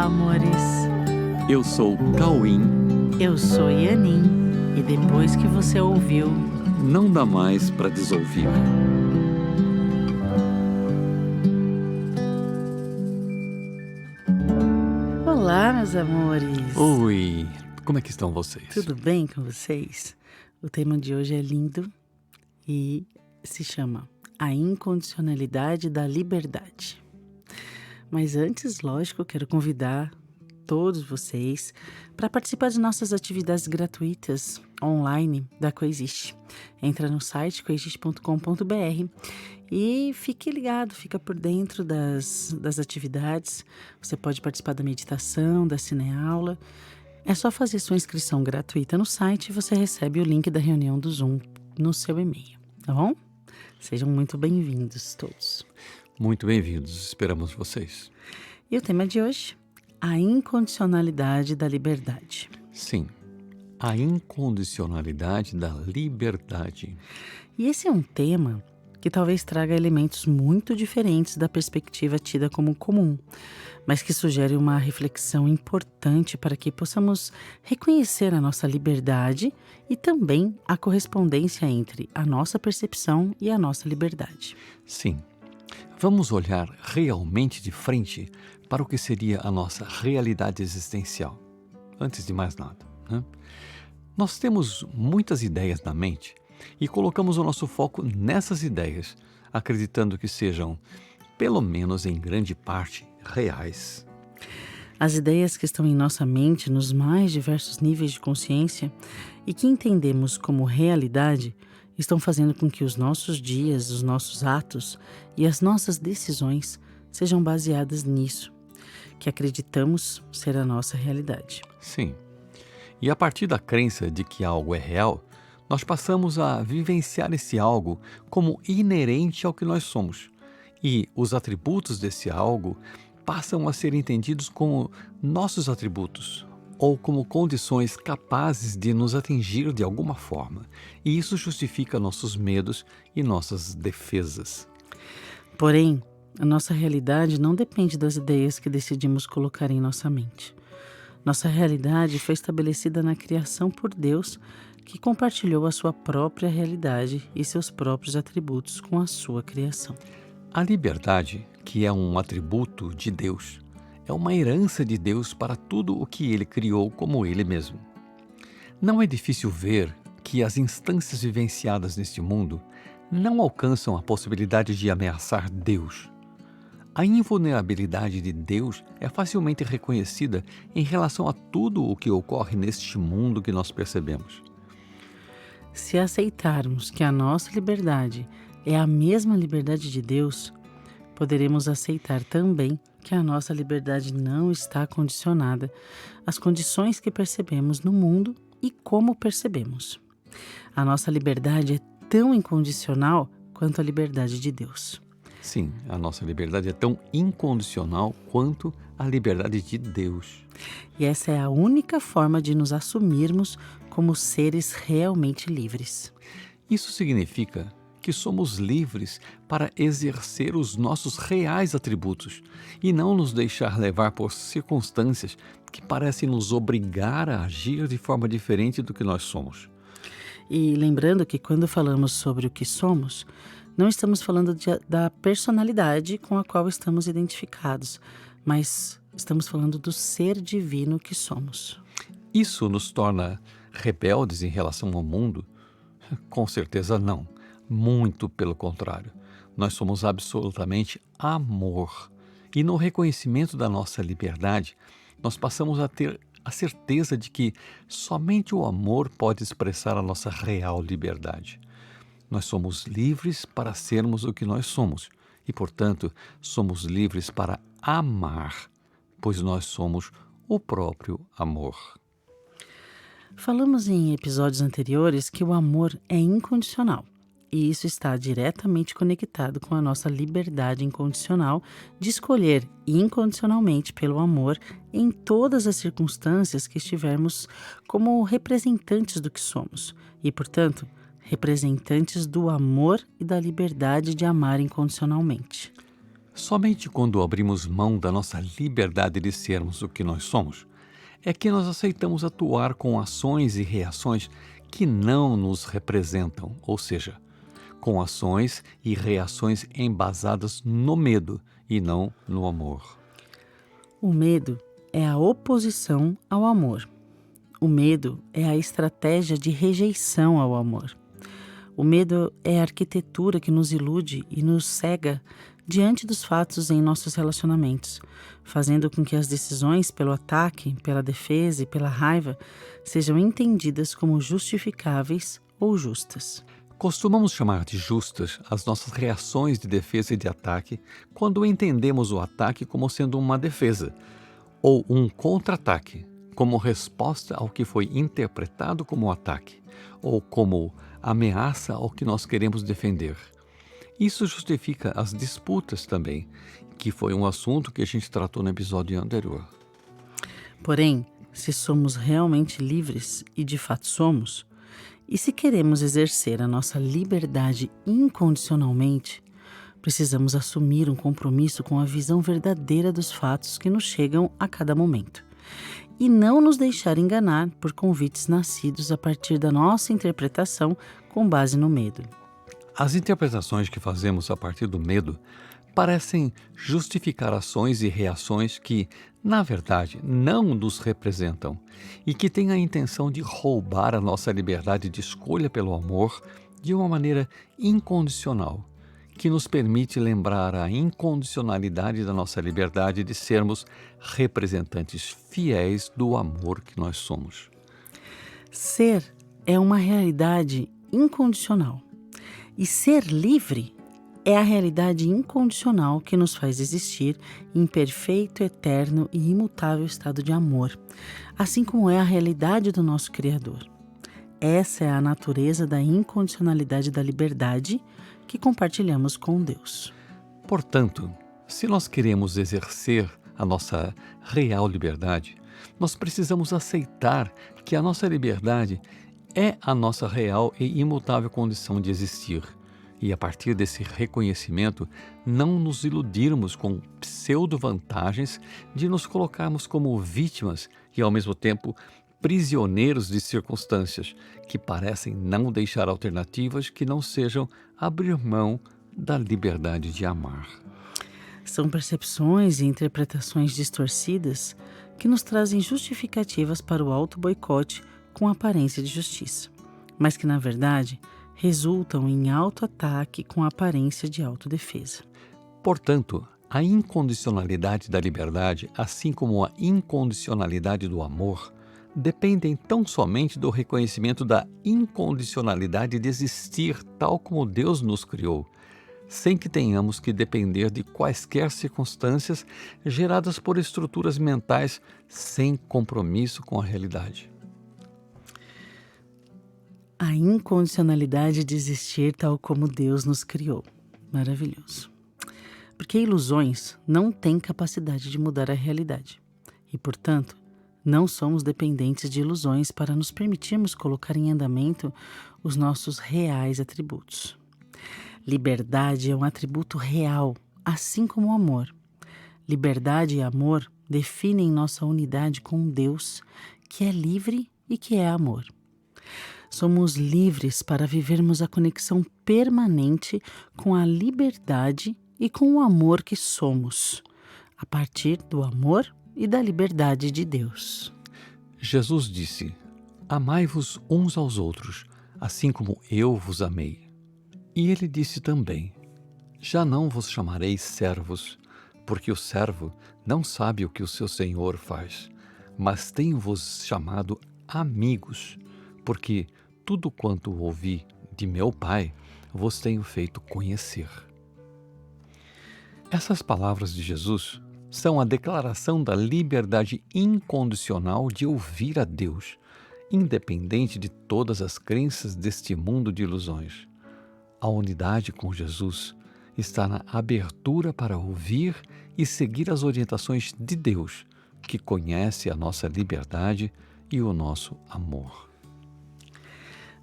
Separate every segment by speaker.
Speaker 1: Olá, amores.
Speaker 2: Eu sou Cauim.
Speaker 1: Eu sou Yanin. E depois que você ouviu,
Speaker 2: Não dá mais para desouvir.
Speaker 1: olá, meus amores.
Speaker 2: Oi, como é que estão vocês?
Speaker 1: Tudo bem com vocês? O tema de hoje é lindo e se chama A Incondicionalidade da Liberdade. Mas antes, lógico, quero convidar todos vocês para participar de nossas atividades gratuitas online da Coexiste. Entra no site coexiste.com.br e fique ligado, fica por dentro das atividades. Você pode participar da meditação, da cineaula. É só fazer sua inscrição gratuita no site e você recebe o link da reunião do Zoom no seu e-mail, tá bom? Sejam muito bem-vindos todos.
Speaker 2: Muito bem-vindos, esperamos vocês.
Speaker 1: E o tema de hoje? A incondicionalidade da liberdade.
Speaker 2: Sim, a incondicionalidade da liberdade.
Speaker 1: E esse é um tema que talvez traga elementos muito diferentes da perspectiva tida como comum, mas que sugere uma reflexão importante para que possamos reconhecer a nossa liberdade e também a correspondência entre a nossa percepção e a nossa liberdade.
Speaker 2: Sim, vamos olhar realmente de frente para o que seria a nossa realidade existencial. Antes de mais nada, né? Nós temos muitas ideias na mente e colocamos o nosso foco nessas ideias, acreditando que sejam, pelo menos em grande parte, reais.
Speaker 1: As ideias que estão em nossa mente nos mais diversos níveis de consciência e que entendemos como realidade estão fazendo com que os nossos dias, os nossos atos e as nossas decisões sejam baseadas nisso, que acreditamos ser a nossa realidade.
Speaker 2: Sim. E a partir da crença de que algo é real, nós passamos a vivenciar esse algo como inerente ao que nós somos. E os atributos desse algo passam a ser entendidos como nossos atributos, ou como condições capazes de nos atingir de alguma forma. E isso justifica nossos medos e nossas defesas.
Speaker 1: Porém, a nossa realidade não depende das ideias que decidimos colocar em nossa mente. Nossa realidade foi estabelecida na criação por Deus, que compartilhou a sua própria realidade e seus próprios atributos com a sua criação.
Speaker 2: A liberdade, que é um atributo de Deus, é uma herança de Deus para tudo o que Ele criou como Ele mesmo. Não é difícil ver que as instâncias vivenciadas neste mundo não alcançam a possibilidade de ameaçar Deus. A invulnerabilidade de Deus é facilmente reconhecida em relação a tudo o que ocorre neste mundo que nós percebemos.
Speaker 1: Se aceitarmos que a nossa liberdade é a mesma liberdade de Deus, poderemos aceitar também que a nossa liberdade não está condicionada às condições que percebemos no mundo e como percebemos. A nossa liberdade é tão incondicional quanto a liberdade de Deus.
Speaker 2: Sim, a nossa liberdade é tão incondicional quanto a liberdade de Deus.
Speaker 1: E essa é a única forma de nos assumirmos como seres realmente livres.
Speaker 2: Isso significa que somos livres para exercer os nossos reais atributos e não nos deixar levar por circunstâncias que parecem nos obrigar a agir de forma diferente do que nós somos.
Speaker 1: E lembrando que quando falamos sobre o que somos, não estamos falando da personalidade com a qual estamos identificados, mas estamos falando do ser divino que somos.
Speaker 2: Isso nos torna rebeldes em relação ao mundo? Com certeza não. Muito pelo contrário. Nós somos absolutamente amor. E no reconhecimento da nossa liberdade, nós passamos a ter a certeza de que somente o amor pode expressar a nossa real liberdade. Nós somos livres para sermos o que nós somos e, portanto, somos livres para amar, pois nós somos o próprio amor.
Speaker 1: Falamos em episódios anteriores que o amor é incondicional. E isso está diretamente conectado com a nossa liberdade incondicional de escolher incondicionalmente pelo amor em todas as circunstâncias que estivermos como representantes do que somos e, portanto, representantes do amor e da liberdade de amar incondicionalmente.
Speaker 2: Somente quando abrimos mão da nossa liberdade de sermos o que nós somos, é que nós aceitamos atuar com ações e reações que não nos representam, ou seja, com ações e reações embasadas no medo e não no amor.
Speaker 1: O medo é a oposição ao amor. O medo é a estratégia de rejeição ao amor. O medo é a arquitetura que nos ilude e nos cega diante dos fatos em nossos relacionamentos, fazendo com que as decisões pelo ataque, pela defesa e pela raiva sejam entendidas como justificáveis ou justas.
Speaker 2: Costumamos chamar de justas as nossas reações de defesa e de ataque quando entendemos o ataque como sendo uma defesa ou um contra-ataque, como resposta ao que foi interpretado como ataque ou como ameaça ao que nós queremos defender. Isso justifica as disputas também, que foi um assunto que a gente tratou no episódio anterior.
Speaker 1: Porém, se somos realmente livres, e de fato somos, e se queremos exercer a nossa liberdade incondicionalmente, precisamos assumir um compromisso com a visão verdadeira dos fatos que nos chegam a cada momento, e não nos deixar enganar por convites nascidos a partir da nossa interpretação com base no medo.
Speaker 2: As interpretações que fazemos a partir do medo parecem justificar ações e reações que, na verdade, não nos representam e que têm a intenção de roubar a nossa liberdade de escolha pelo amor de uma maneira incondicional, que nos permite lembrar a incondicionalidade da nossa liberdade de sermos representantes fiéis do amor que nós somos.
Speaker 1: Ser é uma realidade incondicional. E ser livre é a realidade incondicional que nos faz existir em perfeito, eterno e imutável estado de amor, assim como é a realidade do nosso Criador. Essa é a natureza da incondicionalidade da liberdade que compartilhamos com Deus.
Speaker 2: Portanto, se nós queremos exercer a nossa real liberdade, nós precisamos aceitar que a nossa liberdade é a nossa real e imutável condição de existir. E a partir desse reconhecimento, não nos iludirmos com pseudo-vantagens de nos colocarmos como vítimas e, ao mesmo tempo, prisioneiros de circunstâncias que parecem não deixar alternativas que não sejam abrir mão da liberdade de amar.
Speaker 1: São percepções e interpretações distorcidas que nos trazem justificativas para o auto-boicote com aparência de justiça, mas que, na verdade, resultam em auto-ataque com aparência de autodefesa.
Speaker 2: Portanto, a incondicionalidade da liberdade, assim como a incondicionalidade do amor, dependem tão somente do reconhecimento da incondicionalidade de existir tal como Deus nos criou, sem que tenhamos que depender de quaisquer circunstâncias geradas por estruturas mentais sem compromisso com a realidade.
Speaker 1: A incondicionalidade de existir tal como Deus nos criou. Maravilhoso. Porque ilusões não têm capacidade de mudar a realidade. E, portanto, não somos dependentes de ilusões para nos permitirmos colocar em andamento os nossos reais atributos. Liberdade é um atributo real, assim como o amor. Liberdade e amor definem nossa unidade com Deus, que é livre e que é amor. Somos livres para vivermos a conexão permanente com a liberdade e com o amor que somos, a partir do amor e da liberdade de Deus.
Speaker 2: Jesus disse: amai-vos uns aos outros, assim como eu vos amei. E ele disse também: já não vos chamarei servos, porque o servo não sabe o que o seu senhor faz, mas tenho-vos chamado amigos, porque tudo quanto ouvi de meu Pai vos tenho feito conhecer. Essas palavras de Jesus são a declaração da liberdade incondicional de ouvir a Deus, independente de todas as crenças deste mundo de ilusões. A unidade com Jesus está na abertura para ouvir e seguir as orientações de Deus, que conhece a nossa liberdade e o nosso amor.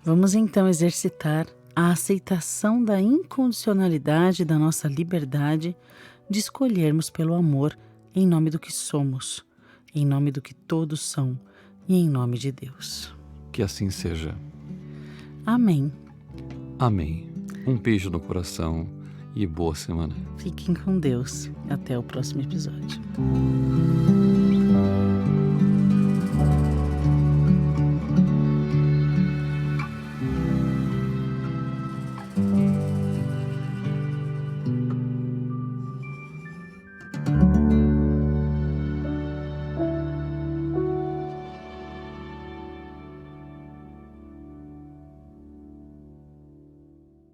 Speaker 1: Vamos então exercitar a aceitação da incondicionalidade da nossa liberdade de escolhermos pelo amor em nome do que somos, em nome do que todos são e em nome de Deus.
Speaker 2: Que assim seja.
Speaker 1: Amém.
Speaker 2: Amém. Um beijo no coração e boa semana.
Speaker 1: Fiquem com Deus. Até o próximo episódio.